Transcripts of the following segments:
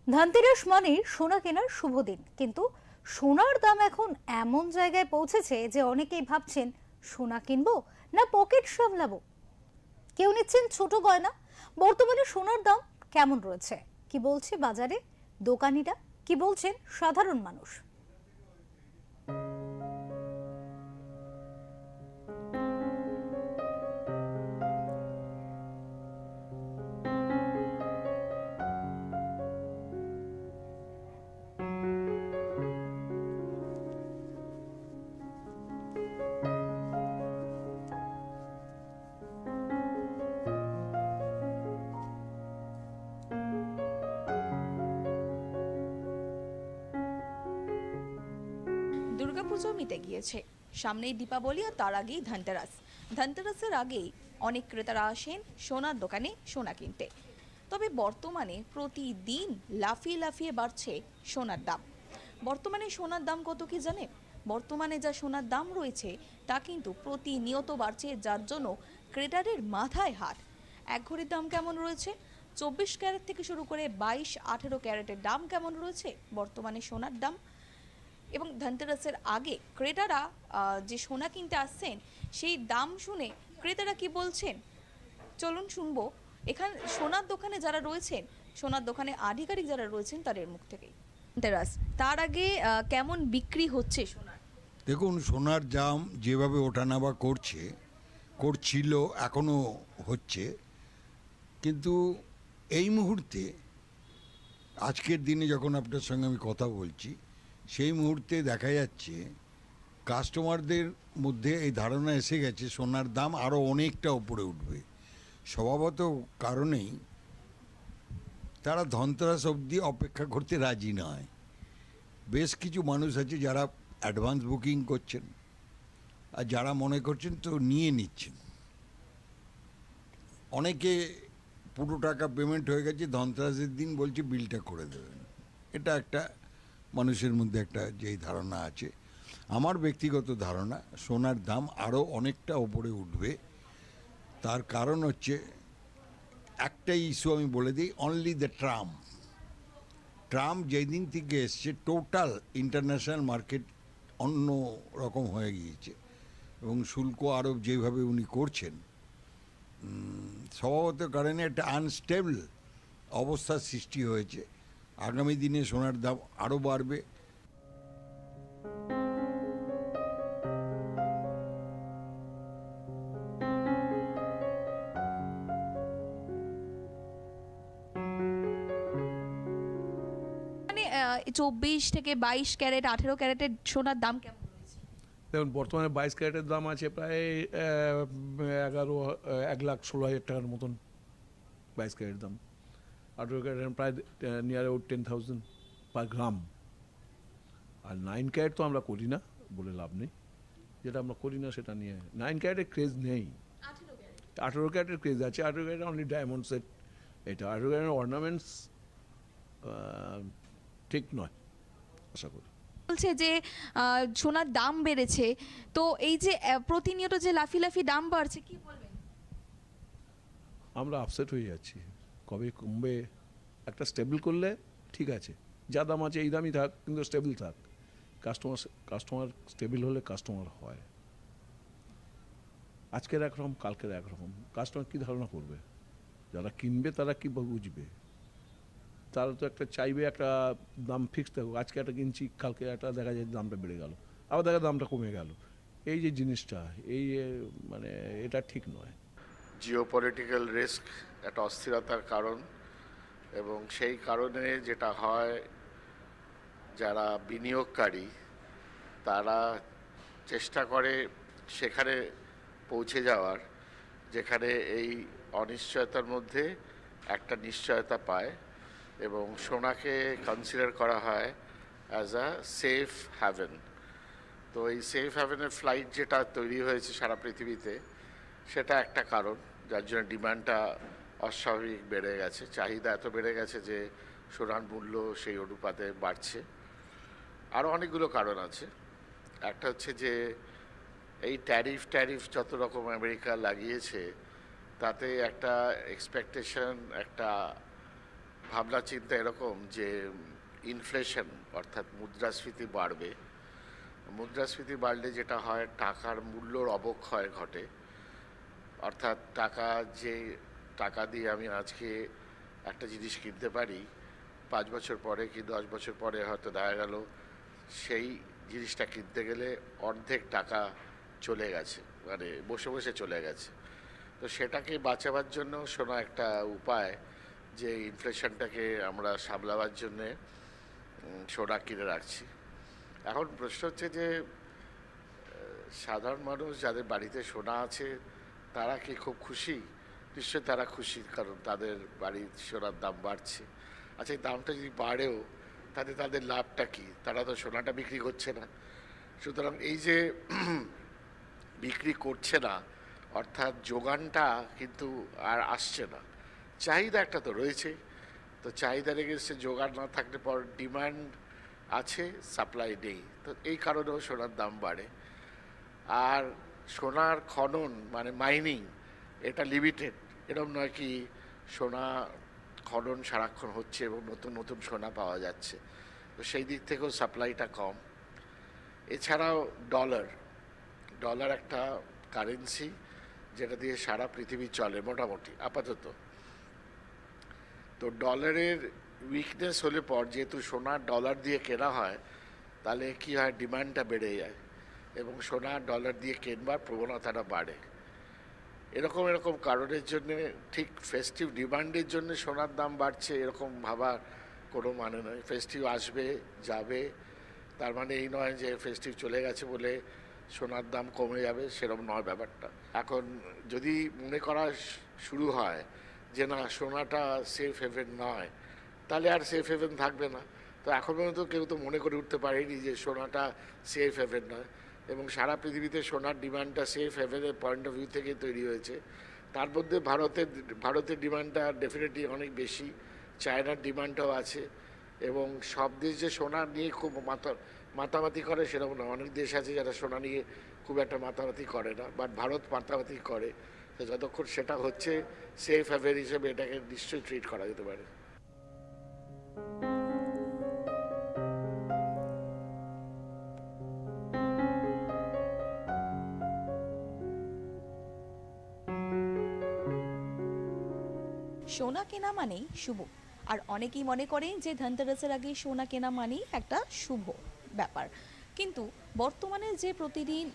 ধনতেরাস মানে সোনা কেনার শুভ দিন, কিন্তু সোনার দাম এখন এমন জায়গায় পৌঁছেছে যে অনেকেই ভাবছেন সোনা কিনবো না পকেট সামলাবো। কেউ নিচ্ছেন ছোট গয়না। বর্তমানে সোনার দাম কেমন রয়েছে, কি বলছে বাজারে দোকানিরা, কি বলছেন সাধারণ মানুষ? দুর্গাপুজো মিটে গিয়েছে, সামনেই দীপাবলি আর তার আগেই ধনতেরাস। ধনতেরাসের আগেই অনেক ক্রেতারা আসেন সোনার দোকানে সোনা কিনতে। তবে বর্তমানে প্রতিদিন লাফিয়ে লাফিয়ে বাড়ছে সোনার দাম। বর্তমানে সোনার দাম কত কি জানেন? বর্তমানে যা সোনার দাম রয়েছে তা কিন্তু প্রতিনিয়ত বাড়ছে, যার জন্য ক্রেতাদের মাথায় হাত। এক ঘড়ির দাম কেমন রয়েছে? 24 ক্যারেট থেকে শুরু করে 22-18 ক্যারেটের দাম কেমন রয়েছে বর্তমানে সোনার দাম। এবং ধনতেরাসের আগে ক্রেতারা যে সোনা কিনতে আসছেন সেই দাম শুনে ক্রেতারা কি বলছেন চলুন শুনবো এখানে সোনার দোকানে যারা রয়েছেন, সোনার দোকানে আধিকারিক যারা রয়েছেন তাদের মুখ থেকেই। ধনতেরাস তার আগে কেমন বিক্রি হচ্ছে সোনার? দেখুন, সোনার দাম যেভাবে ওঠানামা করছিল, এখনও হচ্ছে, কিন্তু এই মুহূর্তে আজকের দিনে যখন আপনার সঙ্গে আমি কথা বলছি সেই মুহূর্তে দেখা যাচ্ছে কাস্টমারদের মধ্যে এই ধারণা এসে গেছে সোনার দাম আরও অনেকটা উপরে উঠবে। স্বভাবত কারণেই তারা ধনতেরাস অবধি অপেক্ষা করতে রাজি নয়। বেশ কিছু মানুষ আছে যারা অ্যাডভান্স বুকিং করছেন, আর যারা মনে করছেন তো নিয়ে নিচ্ছেন। অনেকে পুরো টাকা পেমেন্ট হয়ে গেছে, ধনতেরাসের দিন বলছে বিলটা করে দেবেন। এটা একটা মানুষের মধ্যে একটা যেই ধারণা আছে। আমার ব্যক্তিগত ধারণা সোনার দাম আরও অনেকটা ওপরে উঠবে। তার কারণ হচ্ছে একটাই ইস্যু আমি বলে দিই, অনলি দ্য ট্রাম্প যেই দিন থেকে এসছে টোটাল ইন্টারন্যাশনাল মার্কেট অন্য রকম হয়ে গিয়েছে, এবং শুল্ক আরোপ যেভাবে উনি করছেন স্বভাবত কারণে একটা আনস্টেবল অবস্থার সৃষ্টি হয়েছে। আগামী দিনে সোনার দাম আরও বাড়বে। মানে 24 থেকে 22 ক্যারেট 18 ক্যারেটের সোনার দাম কেমন রয়েছে? দেখুন, বর্তমানে 22 ক্যারেটের দাম আছে প্রায় 1,16,000 টাকার মতন 22 ক্যারেট দাম। 18 ক্যারেট প্রায় নিয়ার অ্যাবাউট 10,000 পার গ্রাম। আর 9 ক্যারেট তো আমরা করি না বলে লাভ নেই, যেটা আমরা করি না সেটা নিয়ে 9 ক্যারেটের ক্রেজ নেই। 18 ক্যারেটের ক্রেজ আছে। 18 ক্যারেট অনলি ডায়মন্ড সেট, এটা 18 ক্যারেটের অর্নামেন্টস ঠিক নয় আশা করি। বলছে যে সোনার দাম বেড়েছে, তো এই যে প্রতিনিয়ত যে লাফি লাফি দাম বাড়ছে, কি বলবেন? আমরা আপসেট হয়ে যাচ্ছি, কবে কমবে। একটা স্টেবল করলে ঠিক আছে, যা দাম আছে এই দামই থাক, কিন্তু স্টেবল থাক। কাস্টমার স্টেবল হলে কাস্টমার হয়। আজকের একরকম কালকের একরকম, কাস্টমার কী ধারণা করবে? যারা কিনবে তারা কী বুঝবে? তারা তো একটা চাইবে একটা দাম ফিক্স থাকুক। আজকে একটা কিনছি, কালকে একটা দেখা যায় দামটা বেড়ে গেল, আবার দেখা দামটা কমে গেল। এই যে জিনিসটা, এই মানে এটা ঠিক নয়। জিওপলিটিক্যাল রিস্ক একটা অস্থিরতার কারণ, এবং সেই কারণে যেটা হয়, যারা বিনিয়োগকারী তারা চেষ্টা করে সেখানে পৌঁছে যাওয়ার যেখানে এই অনিশ্চয়তার মধ্যে একটা নিশ্চয়তা পায়, এবং সোনাকে কনসিডার করা হয় অ্যাজ আ সেফ হ্যাভেন। তো এই সেফ হ্যাভেনের ফ্লাইট যেটা তৈরি হয়েছে সারা পৃথিবীতে, সেটা একটা কারণ যার জন্য ডিমান্ডটা অস্বাভাবিক বেড়ে গেছে। চাহিদা এত বেড়ে গেছে যে সোনার মূল্য সেই অনুপাতে বাড়ছে। আরও অনেকগুলো কারণ আছে। একটা হচ্ছে যে এই ট্যারিফ যত রকম আমেরিকা লাগিয়েছে, তাতে একটা এক্সপেকটেশন, একটা ভাবনা চিন্তা এরকম যে ইনফ্লেশন অর্থাৎ মুদ্রাস্ফীতি বাড়বে। মুদ্রাস্ফীতি বাড়লে যেটা হয়, টাকার মূল্যর অবক্ষয় ঘটে। অর্থাৎ টাকা দিয়ে আমি আজকে একটা জিনিস কিনতে পারি, 5 বছর পরে কি 10 বছর পরে হয়তো দেখা গেল সেই জিনিসটা কিনতে গেলে অর্ধেক টাকা চলে গেছে, মানে বসে বসে চলে গেছে। তো সেটাকে বাঁচাবার জন্য শোনা একটা উপায় যে ইনফ্লেশনটাকে আমরা সামলাবার জন্যে সোনা কিনে রাখছি। এখন প্রশ্ন হচ্ছে যে সাধারণ মানুষ যাদের বাড়িতে সোনা আছে তারা কি খুব খুশি? নিশ্চয়ই তারা খুশি, কারণ তাদের বাড়ির সোনার দাম বাড়ছে। আচ্ছা, এই দামটা যদি বাড়েও তাতে তাদের লাভটা কি? তারা তো সোনাটা বিক্রি করছে না। সুতরাং এই যে বিক্রি করছে না, অর্থাৎ যোগানটা কিন্তু আর আসছে না। চাহিদা একটা তো রয়েছে, তো চাহিদার এগেইনস্টে যোগান না থাকলে পর ডিমান্ড আছে, সাপ্লাই নেই। তো এই কারণেও সোনার দাম বাড়ে। আর সোনার খনন মানে মাইনিং, এটা লিমিটেড। এরকম নয় কি সোনা খনন সারাক্ষণ হচ্ছে এবং নতুন নতুন সোনা পাওয়া যাচ্ছে। তো সেই দিক থেকেও সাপ্লাইটা কম। এছাড়াও ডলার একটা কারেন্সি যেটা দিয়ে সারা পৃথিবী চলে মোটামুটি আপাতত। তো ডলারের উইকনেস হলে পর, যেহেতু সোনা ডলার দিয়ে কেনা হয়, তাহলে কি হয়, ডিমান্ডটা বেড়ে যায় এবং সোনা ডলার দিয়ে কেনবার প্রবণতাটা বাড়ে। এরকম কারণের জন্যে, ঠিক ফেস্টিভ ডিমান্ডের জন্য সোনার দাম বাড়ছে এরকম ভাবার কোনো মানে নয়। ফেস্টিভ আসবে যাবে, তার মানে এই নয় যে ফেস্টিভ চলে গেছে বলে সোনার দাম কমে যাবে, সেরকম নয় ব্যাপারটা। এখন যদি মনে করা শুরু হয় যে না, সোনাটা সেফ হেভেন নয়, তাহলে আর সেফ হেভেন থাকবে না। তো এখন পর্যন্ত কেউ তো মনে করে উঠতে পারেনি যে সোনাটা সেফ হেভেন নয়, এবং সারা পৃথিবীতে সোনার ডিমান্ডটা সেফ হেভেনের পয়েন্ট অফ ভিউ থেকে তৈরি হয়েছে। তার মধ্যে ভারতের ডিমান্ডটা ডেফিনেটলি অনেক বেশি, চায়নার ডিমান্ডটাও আছে, এবং সব দেশ যে সোনা নিয়ে খুব মাতামাতি করে সেরকম না। অনেক দেশ আছে যারা সোনা নিয়ে খুব একটা মাতামাতি করে না, বাট ভারত মাতামাতি করে। তো যতক্ষণ সেটা হচ্ছে, সেফ হ্যাভেন হিসেবে এটাকে নিশ্চয়ই ট্রিট করা যেতে পারে। সোনা কেনা মানেই শুভ, আর অনেকেই মনে করেন যে ধনতেরাসের আগে সোনা কেনা মানেই একটা শুভ ব্যাপার। কিন্তু বর্তমানে যে প্রতিদিন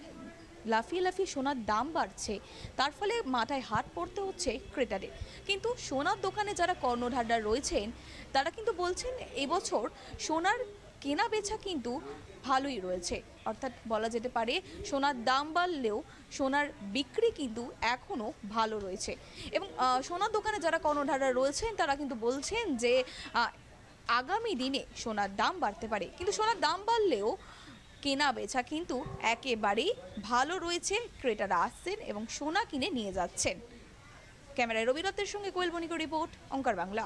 লাফিয়ে সোনার দাম বাড়ছে, তার ফলে মাথায় হাত পড়তে হচ্ছে ক্রেতাদের। কিন্তু সোনার দোকানে যারা কর্ণধাররা রয়েছেন, তারা কিন্তু বলছেন এবছর সোনার কেনা বেচা কিন্তু ভালোই রয়েছে। অর্থাৎ বলা যেতে পারে সোনার দাম বাড়লেও সোনার বিক্রি কিন্তু এখনও ভালো রয়েছে। এবং সোনার দোকানে যারা কর্ণধাররা রয়েছেন তারা কিন্তু বলছেন যে আগামী দিনে সোনার দাম বাড়তে পারে, কিন্তু সোনার দাম বাড়লেও কেনা বেচা কিন্তু একেবারেই ভালো রয়েছে। ক্রেতারা আসছেন এবং সোনা কিনে নিয়ে যাচ্ছেন। ক্যামেরায় রবি দত্তের সঙ্গে কোয়েল বণিকের রিপোর্ট, ওঙ্কার বাংলা।